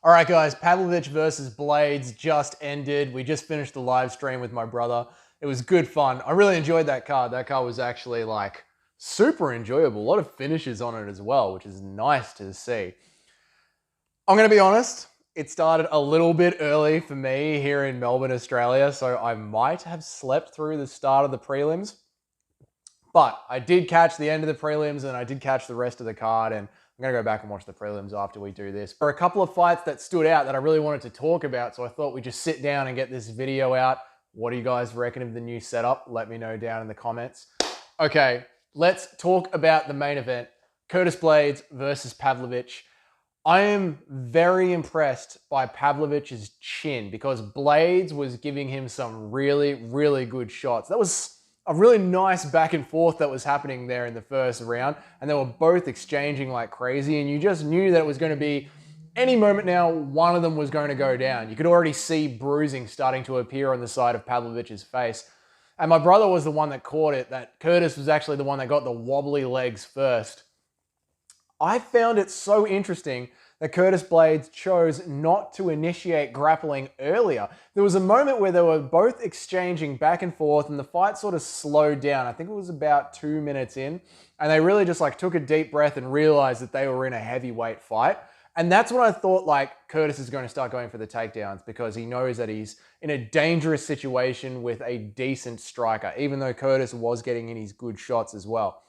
All right, guys, Pavlovich versus Blaydes just ended. We just finished the live stream with my brother. It was good fun. I really enjoyed that card. That card was actually like super enjoyable. A lot of finishes on it as well, which is nice to see. I'm going to be honest, it started a little bit early for me here in Melbourne, Australia, so I might have slept through the start of the prelims. But I did catch the end of the prelims and I did catch the rest of the card, and I'm going to go back and watch the prelims after we do this. There are a couple of fights that stood out that I really wanted to talk about, so I thought we'd just sit down and get this video out. What do you guys reckon of the new setup? Let me know down in the comments. Okay, let's talk about the main event. Curtis Blaydes versus Pavlovich. I am very impressed by Pavlovich's chin because Blaydes was giving him some really, really good shots. That was a really nice back and forth that was happening there in the first round, and they were both exchanging like crazy, and you just knew that it was going to be any moment now one of them was going to go down. You could already see bruising starting to appear on the side of Pavlovich's face. And my brother was the one that caught it, that Curtis was actually the one that got the wobbly legs first. I found it so interesting that Curtis Blaydes chose not to initiate grappling earlier. There was a moment where they were both exchanging back and forth and the fight sort of slowed down. I think it was about 2 minutes in, and they really just like took a deep breath and realized that they were in a heavyweight fight. And that's when I thought like Curtis is going to start going for the takedowns because he knows that he's in a dangerous situation with a decent striker, even though Curtis was getting in his good shots as well.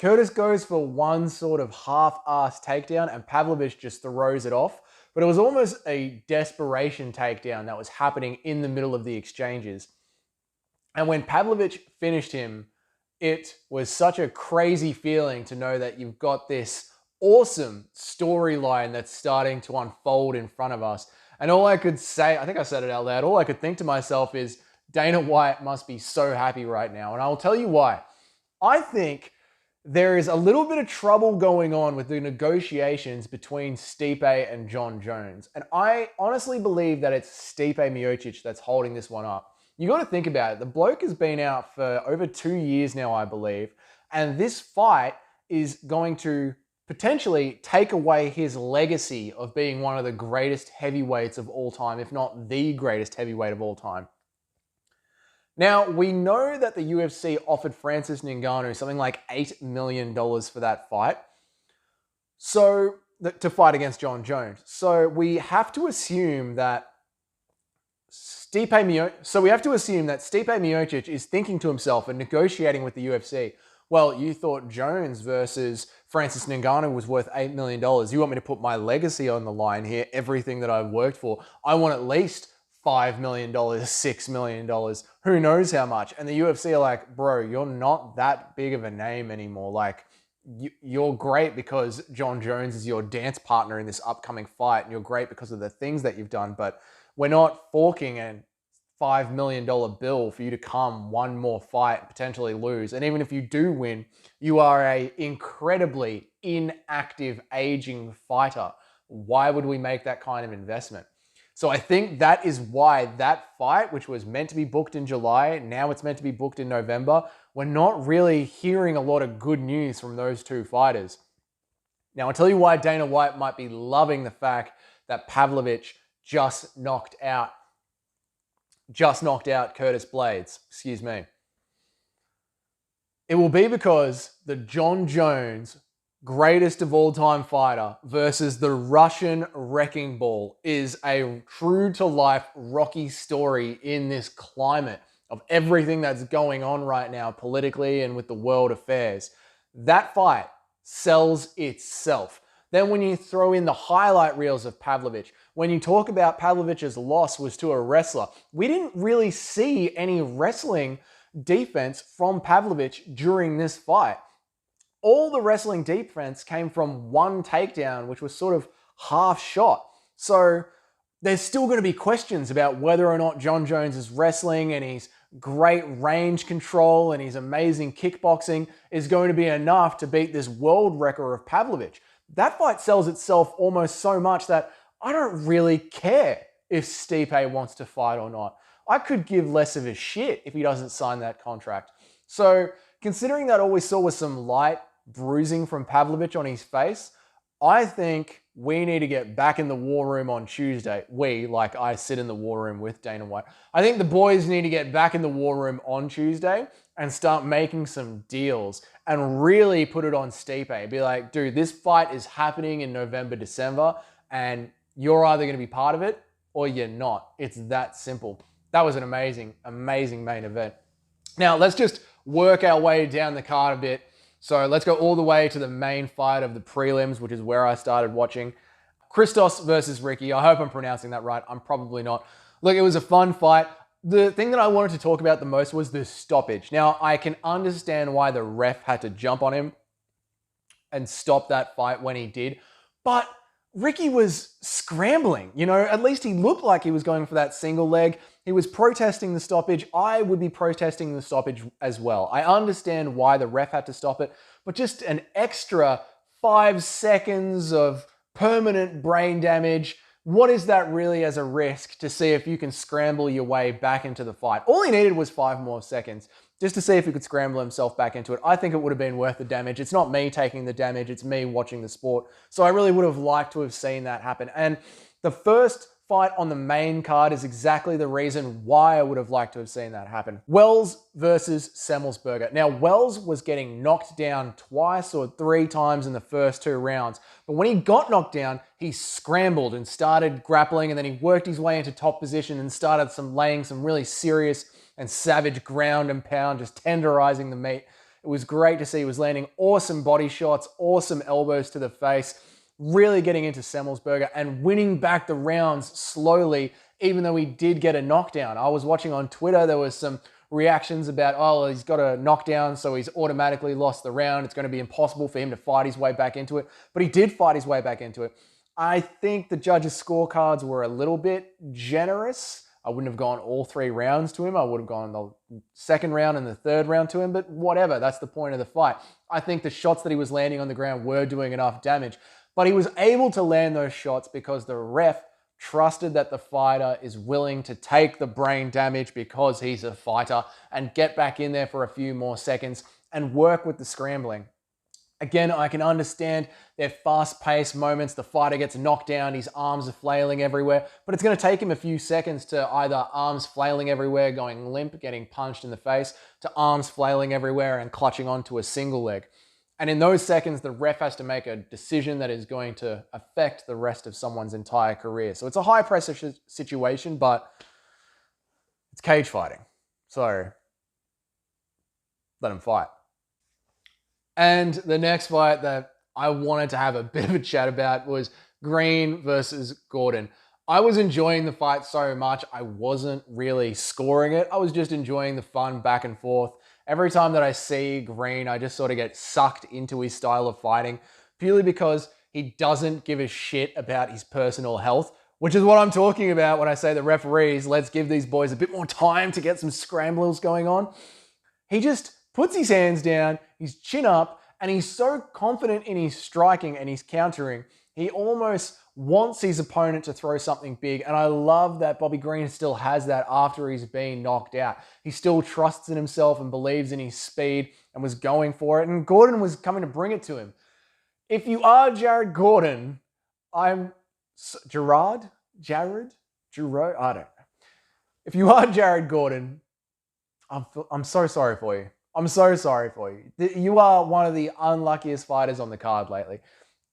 Curtis goes for one sort of half-assed takedown and Pavlovich just throws it off. But it was almost a desperation takedown that was happening in the middle of the exchanges. And when Pavlovich finished him, it was such a crazy feeling to know that you've got this awesome storyline that's starting to unfold in front of us. And all I could say, I think I said it out loud, all I could think to myself is Dana White must be so happy right now. And I'll tell you why. I think there is a little bit of trouble going on with the negotiations between Stipe and Jon Jones. And I honestly believe that it's Stipe Miocic that's holding this one up. You got to think about it. The bloke has been out for over 2 years now, I believe. And this fight is going to potentially take away his legacy of being one of the greatest heavyweights of all time, if not the greatest heavyweight of all time. Now, we know that the UFC offered Francis Ngannou something like $8 million for that fight. So, to fight against Jon Jones. So, we have to assume that Stipe Miocic is thinking to himself and negotiating with the UFC, well, you thought Jones versus Francis Ngannou was worth $8 million. You want me to put my legacy on the line here, everything that I've worked for. I want at least $5 million, $6 million, who knows how much. And the UFC are like, bro, you're not that big of a name anymore. Like, you're great because Jon Jones is your dance partner in this upcoming fight, and you're great because of the things that you've done, but we're not forking a $5 million bill for you to come one more fight and potentially lose. And even if you do win, you are a incredibly inactive, aging fighter. Why would we make that kind of investment? So I think that is why that fight, which was meant to be booked in July, now it's meant to be booked in November, we're not really hearing a lot of good news from those two fighters. Now, I'll tell you why Dana White might be loving the fact that Pavlovich just knocked out Curtis Blaydes. Excuse me. It will be because the Jon Jones greatest of all time fighter versus the Russian wrecking ball is a true to life Rocky story in this climate of everything that's going on right now politically and with the world affairs. That fight sells itself. Then when you throw in the highlight reels of Pavlovich, when you talk about Pavlovich's loss was to a wrestler, we didn't really see any wrestling defense from Pavlovich during this fight. All the wrestling defense came from one takedown, which was sort of half shot. So there's still going to be questions about whether or not Jon Jones is wrestling and his great range control and his amazing kickboxing is going to be enough to beat this world record of Pavlovich. That fight sells itself almost so much that I don't really care if Stipe wants to fight or not. I could give less of a shit if he doesn't sign that contract. So considering that all we saw was some light bruising from Pavlovich on his face, I think we need to get back in the war room on Tuesday. We, like I sit in the war room with Dana White. I think the boys need to get back in the war room on Tuesday and start making some deals and really put it on Stipe. Be like, dude, this fight is happening in November, December, and you're either going to be part of it or you're not. It's that simple. That was an amazing, amazing main event. Now, let's just work our way down the card a bit. So let's go all the way to the main fight of the prelims, which is where I started watching. Christos versus Ricky. I hope I'm pronouncing that right. I'm probably not. Look, it was a fun fight. The thing that I wanted to talk about the most was the stoppage. Now, I can understand why the ref had to jump on him and stop that fight when he did, but Ricky was scrambling. You know, at least he looked like he was going for that single leg. He was protesting the stoppage. I would be protesting the stoppage as well. I understand why the ref had to stop it, but just an extra 5 seconds of permanent brain damage. What is that really as a risk to see if you can scramble your way back into the fight? All he needed was 5 more seconds just to see if he could scramble himself back into it. I think it would have been worth the damage. It's not me taking the damage, it's me watching the sport. So I really would have liked to have seen that happen. And the first fight on the main card is exactly the reason why I would have liked to have seen that happen. Wells versus Semmelsberger. Now, Wells was getting knocked down twice or 3 times in the first 2 rounds. But when he got knocked down, he scrambled and started grappling, and then he worked his way into top position and started laying some really serious and savage ground and pound, just tenderizing the meat. It was great to see. He was landing awesome body shots, awesome elbows to the face, really getting into Semmelsberger and winning back the rounds slowly, even though he did get a knockdown. I was watching on Twitter, there was some reactions about, oh, he's got a knockdown, so he's automatically lost the round. It's going to be impossible for him to fight his way back into it. But he did fight his way back into it. I think the judges' scorecards were a little bit generous. I wouldn't have gone all 3 rounds to him. I would have gone the second round and the third round to him, but whatever. That's the point of the fight. I think the shots that he was landing on the ground were doing enough damage. But he was able to land those shots because the ref trusted that the fighter is willing to take the brain damage because he's a fighter and get back in there for a few more seconds and work with the scrambling. Again, I can understand their fast-paced moments. The fighter gets knocked down, his arms are flailing everywhere, but it's going to take him a few seconds to either arms flailing everywhere, going limp, getting punched in the face, to arms flailing everywhere and clutching onto a single leg. And in those seconds, the ref has to make a decision that is going to affect the rest of someone's entire career. So it's a high-pressure situation, but it's cage fighting. So let him fight. And the next fight that I wanted to have a bit of a chat about was Green versus Gordon. I was enjoying the fight so much, I wasn't really scoring it. I was just enjoying the fun back and forth. Every time that I see Green, I just sort of get sucked into his style of fighting, purely because he doesn't give a shit about his personal health, which is what I'm talking about when I say the referees, let's give these boys a bit more time to get some scrambles going on. He just puts his hands down, his chin up, and he's so confident in his striking and his countering, he almost wants his opponent to throw something big. And I love that Bobby Green still has that after he's been knocked out. He still trusts in himself and believes in his speed and was going for it. And Gordon was coming to bring it to him. If you are Jared Gordon, Jared? I don't know. If you are Jared Gordon, I'm so sorry for you. I'm so sorry for you. You are one of the unluckiest fighters on the card lately.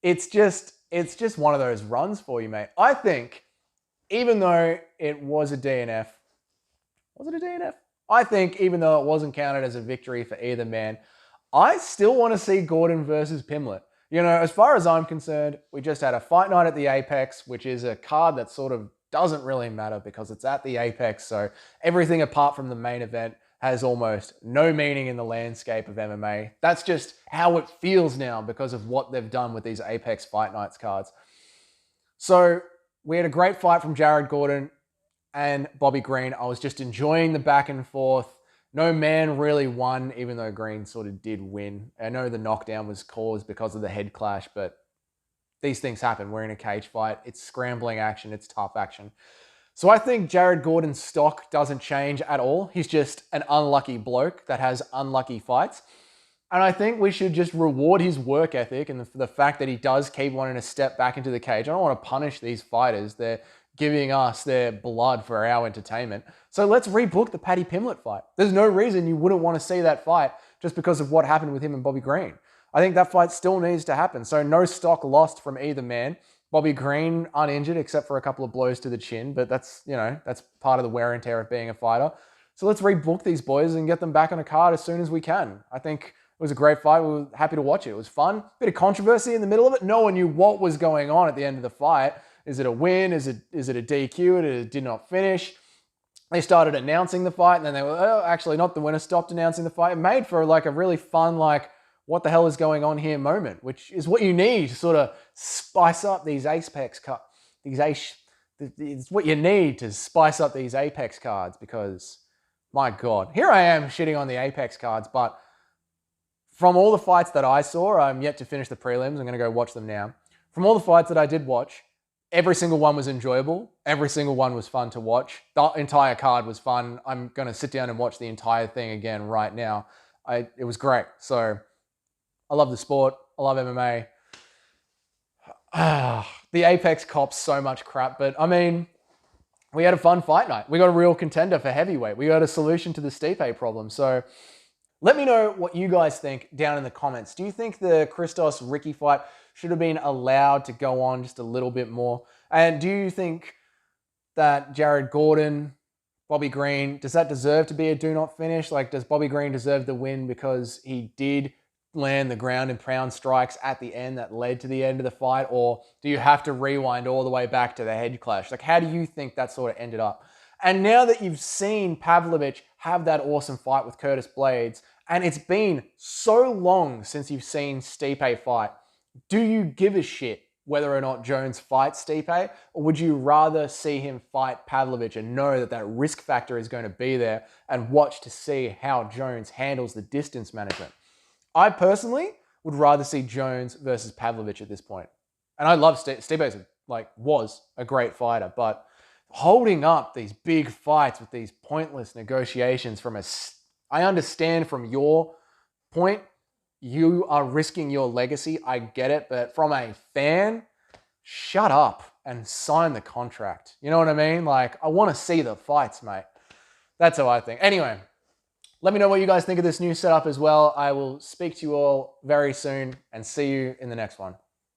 It's just one of those runs for you, mate. I think, even though it was a DNF, was it a DNF? I think, even though it wasn't counted as a victory for either man, I still want to see Gordon versus Pimlet. You know, as far as I'm concerned, we just had a fight night at the Apex, which is a card that sort of doesn't really matter because it's at the Apex, so everything apart from the main event has almost no meaning in the landscape of MMA. That's just how it feels now because of what they've done with these Apex Fight Nights cards. So we had a great fight from Jared Gordon and Bobby Green. I was just enjoying the back and forth. No man really won, even though Green sort of did win. I know the knockdown was caused because of the head clash, but these things happen. We're in a cage fight. It's scrambling action. It's tough action. So I think Jared Gordon's stock doesn't change at all. He's just an unlucky bloke that has unlucky fights. And I think we should just reward his work ethic and the fact that he does keep wanting to step back into the cage. I don't want to punish these fighters. They're giving us their blood for our entertainment. So let's rebook the Paddy Pimblett fight. There's no reason you wouldn't want to see that fight just because of what happened with him and Bobby Green. I think that fight still needs to happen. So no stock lost from either man. Bobby Green uninjured except for a couple of blows to the chin, but that's part of the wear and tear of being a fighter. So let's rebook these boys and get them back on a card as soon as we can. I think it was a great fight. We were happy to watch it. It was fun. Bit of controversy in the middle of it. No one knew what was going on at the end of the fight. Is it a win? Is it a DQ? It did not finish. They started announcing the fight, and then they were, oh, actually not the winner, stopped announcing the fight. It made for like a really fun, like, what the hell is going on here moment, which is what you need to sort of spice up these Apex cards. It's what you need to spice up these Apex cards because, my God, here I am shitting on the Apex cards, but from all the fights that I saw, I'm yet to finish the prelims. I'm going to go watch them now. From all the fights that I did watch, every single one was enjoyable. Every single one was fun to watch. The entire card was fun. I'm going to sit down and watch the entire thing again right now. It was great. So I love the sport. I love MMA. The Apex cops so much crap, but I mean, we had a fun fight night. We got a real contender for heavyweight. We got a solution to the Stipe problem. So let me know what you guys think down in the comments. Do you think the Christos-Ricky fight should have been allowed to go on just a little bit more? And do you think that Jared Gordon, Bobby Green, does that deserve to be a do not finish? Like, does Bobby Green deserve the win because he did land the ground and pound strikes at the end that led to the end of the fight? Or do you have to rewind all the way back to the head clash? Like, how do you think that sort of ended up? And now that you've seen Pavlovich have that awesome fight with Curtis Blaydes, and it's been so long since you've seen Stipe fight, do you give a shit whether or not Jones fights Stipe? Or would you rather see him fight Pavlovich and know that that risk factor is going to be there and watch to see how Jones handles the distance management? I personally would rather see Jones versus Pavlovich at this point. And I love Stipe, was a great fighter, but holding up these big fights with these pointless negotiations I understand from your point, you are risking your legacy. I get it, but from a fan, shut up and sign the contract. You know what I mean? Like, I want to see the fights, mate. That's how I think. Anyway, let me know what you guys think of this new setup as well. I will speak to you all very soon and see you in the next one.